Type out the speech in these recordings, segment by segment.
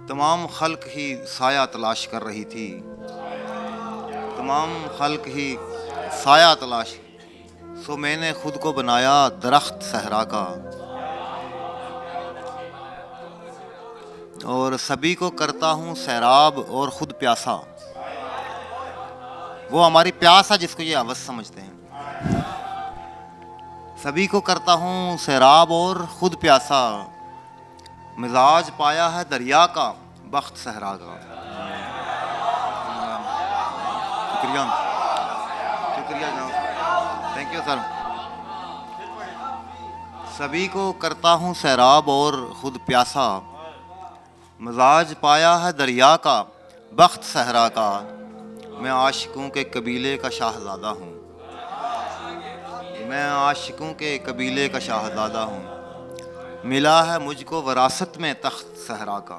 तमाम खल्क ही साया तलाश कर रही थी, तमाम खल्क ही साया तलाश, सो मैंने खुद को बनाया दरख्त सहरा का। और सभी को करता हूँ सैराब और खुद प्यासा। वो हमारी प्यास है जिसको ये हवस समझते हैं। सभी को करता हूँ सैराब और खुद प्यासा, मिजाज पाया है दरिया का, बख्त सहरा का। शुक्रिया, शुक्रिया जनाब, थैंक यू सर। सभी को करता हूँ सैराब और खुद प्यासा, मिजाज पाया है दरिया का, बख्त सहरा का। मैं आशिकों के कबीले का शाहज़ादा हूँ, मैं आशिकों के कबीले का शाहज़ादा हूँ। मिला है मुझको वरासत में तख्त सहरा का।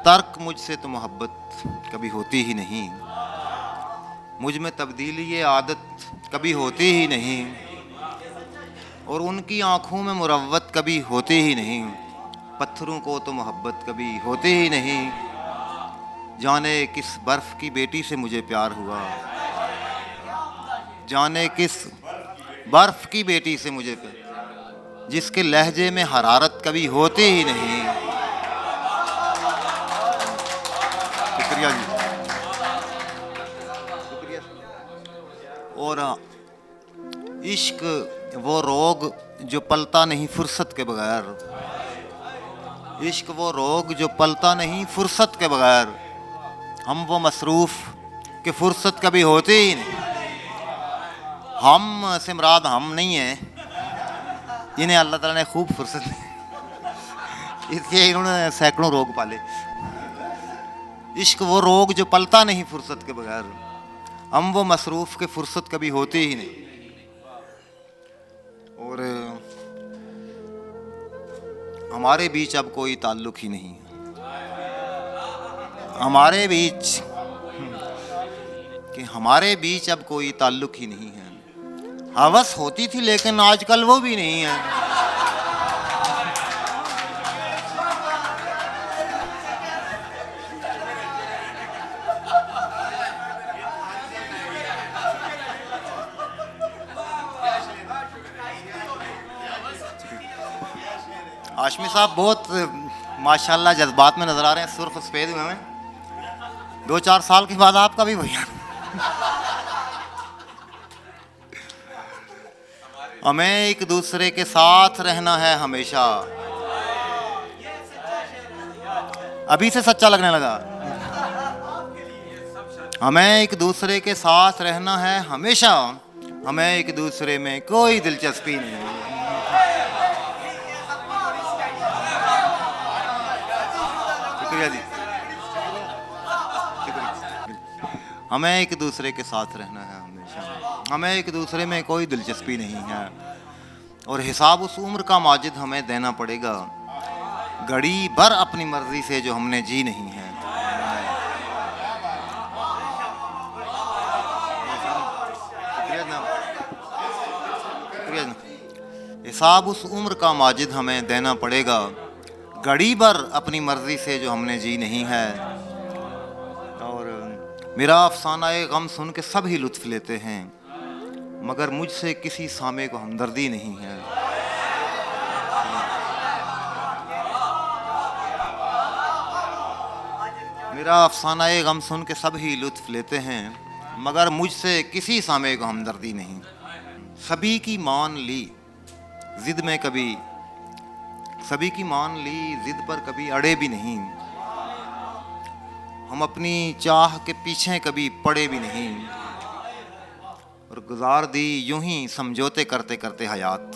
तर्क मुझसे तो मोहब्बत कभी होती ही नहीं, मुझ में तब्दीली ये आदत कभी होती ही नहीं, और उनकी आँखों में मुरव्वत कभी होती ही नहीं। पत्थरों को तो मोहब्बत कभी होती ही नहीं, जाने किस बर्फ़ की बेटी से मुझे प्यार हुआ, जाने किस बर्फ़ की बेटी से मुझे प्यार, जिसके लहजे में हरारत कभी होती ही नहीं। शुक्रिया जी, शुक्रिया। और इश्क वो रोग जो पलता नहीं फुर्सत के बगैर, इश्क वो रोग जो पलता नहीं फुर्सत के बगैर। हम वो मसरूफ़ कि फुर्सत कभी होती ही नहीं। हम से मुराद हम नहीं हैं, इन्हें अल्लाह ताला ने खूब फुर्सत दी, इसलिए इन्होंने सैकड़ों रोग पाले। इश्क वो रोग जो पलता नहीं फुर्सत के बगैर, हम वो मसरूफ़ के फुर्सत कभी होती ही नहीं। और हमारे बीच अब कोई ताल्लुक़ ही नहीं, हमारे बीच कि हमारे बीच अब कोई ताल्लुक़ ही नहीं है। हवस होती थी लेकिन आजकल वो भी नहीं है। हाशमी साहब बहुत माशाल्लाह जज्बात में नज़र आ रहे हैं, सुर्ख सफ़ेद हुए हैं। 2-4 साल के बाद आपका भी भैया। हमें एक दूसरे के साथ रहना है हमेशा। अभी से सच्चा लगने लगा। हमें एक दूसरे के साथ रहना है हमेशा, हमें एक दूसरे में कोई दिलचस्पी नहीं। शुक्रिया जी, हमें एक दूसरे के साथ रहना है हमेशा, हमें एक दूसरे में कोई दिलचस्पी नहीं है। और हिसाब उस उम्र का माजिद हमें देना पड़ेगा, घड़ी भर अपनी मर्जी से जो हमने जी नहीं है। हिसाब उस उम्र का माजिद हमें देना पड़ेगा, घड़ी भर अपनी मर्जी से जो हमने जी नहीं है। और मेरा अफसाना गम सुन के सब ही लुत्फ़ लेते हैं, मगर मुझसे किसी सामे को हमदर्दी नहीं है। मेरा अफसाना गम सुन के सब ही लुत्फ़ लेते हैं, मगर मुझसे किसी सामे को हमदर्दी नहीं। सभी की मान ली ज़िद में कभी, सभी की मान ली ज़िद पर कभी अड़े भी नहीं। हम अपनी चाह के पीछे कभी पड़े भी नहीं, और गुजार दी यूं ही समझौते करते करते हयात,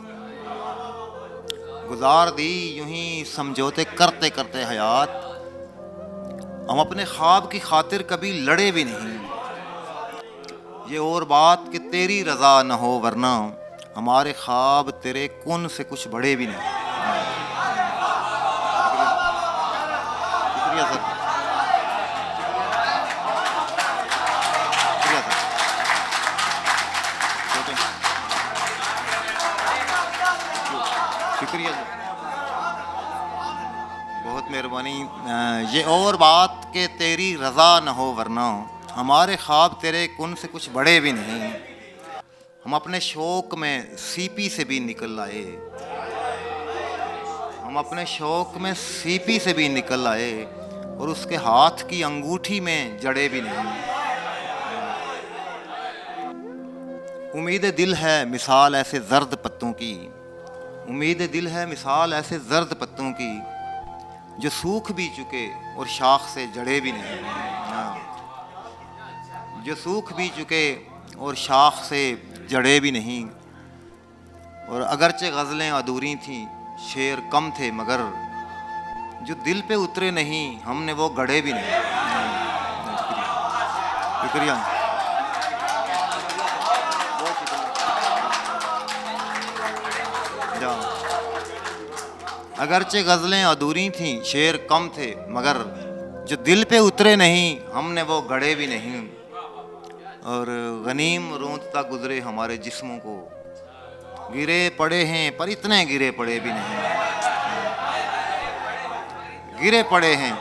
गुजार दी यूं ही समझौते करते करते हयात। हम अपने ख्वाब की खातिर कभी लड़े भी नहीं। ये और बात कि तेरी रज़ा न हो वरना हमारे ख्वाब तेरे कुन से कुछ बड़े भी नहीं। शुक्रिया सर, शुक्रिया सर। शुक्रिया जी, बहुत मेहरबानी। ये और बात कि तेरी रज़ा न हो वरना हमारे ख्वाब तेरे कुन से कुछ बड़े भी नहीं। हम अपने शौक़ में सीपी से भी निकल आए, हम अपने शौक़ में सीपी से भी निकल आए और उसके हाथ की अंगूठी में जड़े भी नहीं। उम्मीद दिल है मिसाल ऐसे जर्द पत्तों की, उम्मीद दिल है मिसाल ऐसे जर्द पत्तों की जो सूख भी चुके और शाख से जड़े भी नहीं। जो सूख भी चुके और शाख से जड़े भी नहीं। और अगरचे गज़लें अधूरी थीं, शेर कम थे, मगर जो दिल पे उतरे नहीं हमने वो गढ़े भी नहीं। शुक्रिया, अगरचे गज़लें अधूरी थीं, शेर कम थे, मगर जो दिल पे उतरे नहीं हमने वो गढ़े भी नहीं। और गनीम रोंदता गुजरे हमारे जिस्मों को, गिरे पड़े हैं पर इतने गिरे पड़े भी नहीं। गिरे पड़े हैं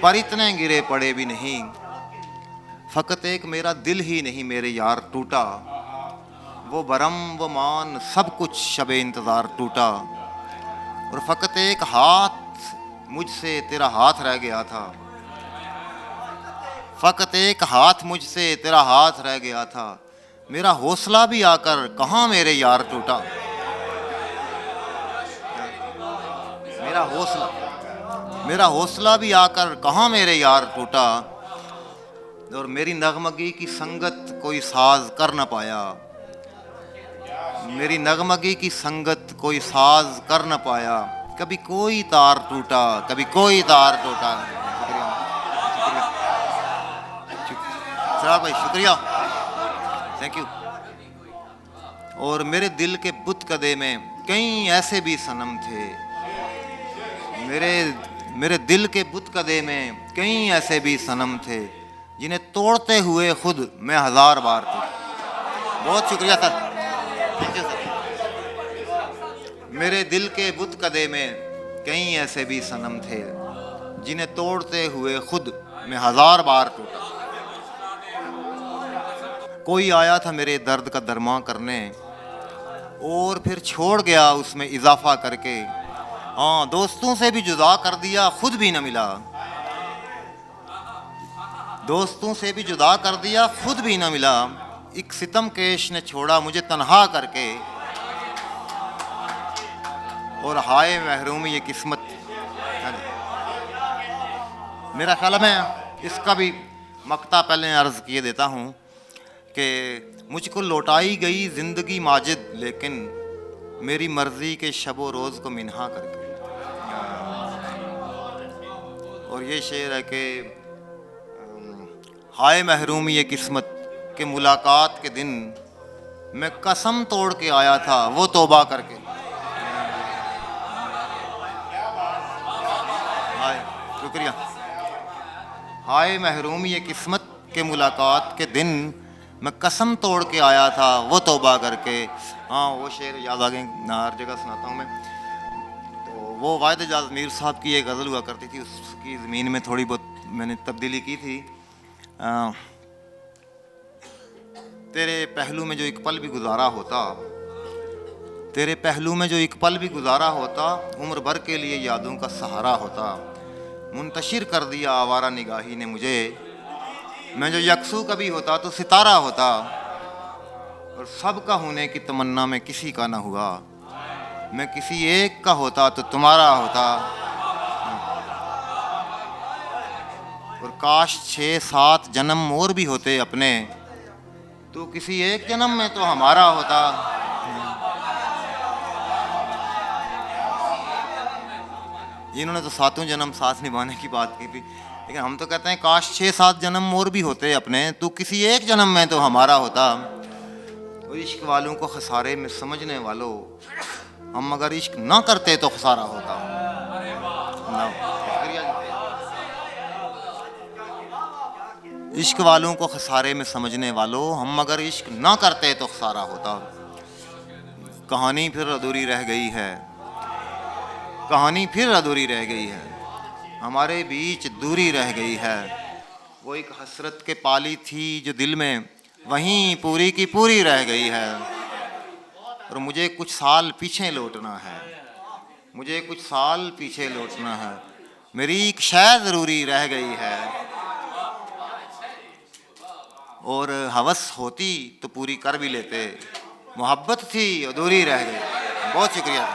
पर इतने गिरे पड़े भी नहीं। फ़कत एक मेरा दिल ही नहीं मेरे यार टूटा, वो बरम वो मान सब कुछ शबे इंतज़ार टूटा। और फ़कत एक हाथ मुझसे तेरा हाथ रह गया था, फ़कत एक हाथ मुझसे तेरा हाथ रह गया था। मेरा हौसला भी आकर कहाँ मेरे यार टूटा। मेरा हौसला भी आकर कहाँ मेरे यार टूटा। और मेरी नगमगी की संगत कोई साज कर न पाया, मेरी नगमगी की संगत कोई साज कर न पाया। कभी कोई तार टूटा, कभी कोई तार टूटा। शुक्रिया भाई, शुक्रिया, थैंक यू। और मेरे दिल के बुत कदे में कई ऐसे भी सनम थे, मेरे दिल के बुत कदे में कई ऐसे भी सनम थे जिन्हें तोड़ते हुए खुद मैं 1000 बार टूटा। बहुत शुक्रिया सर, थैंक यू सर। मेरे दिल के बुत कदे में कई ऐसे भी सनम थे जिन्हें तोड़ते हुए खुद मैं 1000 बार टूटा। कोई आया था मेरे दर्द का दरमा करने और फिर छोड़ गया उसमें इजाफा करके। हाँ, दोस्तों से भी जुदा कर दिया, खुद भी न मिला। दोस्तों से भी जुदा कर दिया, खुद भी न मिला। एक सितमकेश ने छोड़ा मुझे तन्हा करके। और हाय महरूमी ये किस्मत। मेरा ख्याल है मैं इसका भी मक्ता पहले अर्ज़ किए देता हूँ कि मुझको लौटाई गई ज़िंदगी माजिद, लेकिन मेरी मर्ज़ी के शबो रोज़ को मिन्हा करके। और ये शेर है कि हाय महरूमी ये किस्मत के मुलाकात के दिन मैं कसम तोड़ के आया था वो तौबा करके। हाय, शुक्रिया। हाय महरूमी ये किस्मत के मुलाकात के दिन मैं कसम तोड़ के आया था वो तौबा करके। हाँ, वो शेर याद आ गए, हर जगह सुनाता हूँ मैं। तो वो वाहिद एजाज मीर साहब की एक गज़ल हुआ करती थी, उसकी ज़मीन में थोड़ी बहुत मैंने तब्दीली की थी। तेरे पहलू में जो एक पल भी गुजारा होता, तेरे पहलू में जो एक पल भी गुजारा होता, उम्र भर के लिए यादों का सहारा होता। मुंतशिर कर दिया आवारा निगाही ने मुझे, मैं जो यकसू कभी होता तो सितारा होता। और सबका होने की तमन्ना में किसी का न हुआ, मैं किसी एक का होता तो तुम्हारा होता। और काश 6-7 जन्म और भी होते अपने, तो किसी एक जन्म में तो हमारा होता। इन्होंने तो 7 जन्म साथ निभाने की बात की थी, लेकिन हम तो कहते हैं काश 6-7 जन्म और भी होते अपने, तो किसी एक जन्म में तो हमारा होता। और इश्क वालों को खसारे में समझने वालों, हम अगर इश्क ना करते तो खसारा होता। इश्क वालों को खसारे में समझने वालों, हम अगर इश्क ना करते तो खसारा होता। कहानी फिर अधूरी रह गई है, कहानी फिर अधूरी रह गई है, हमारे बीच दूरी रह गई है। वो एक हसरत के पाली थी जो दिल में वहीं पूरी की पूरी रह गई है। और मुझे कुछ साल पीछे लौटना है, मुझे कुछ साल पीछे लौटना है, मेरी एक शय ज़रूरी रह गई है। और हवस होती तो पूरी कर भी लेते, मोहब्बत थी अधूरी रह गई। बहुत शुक्रिया।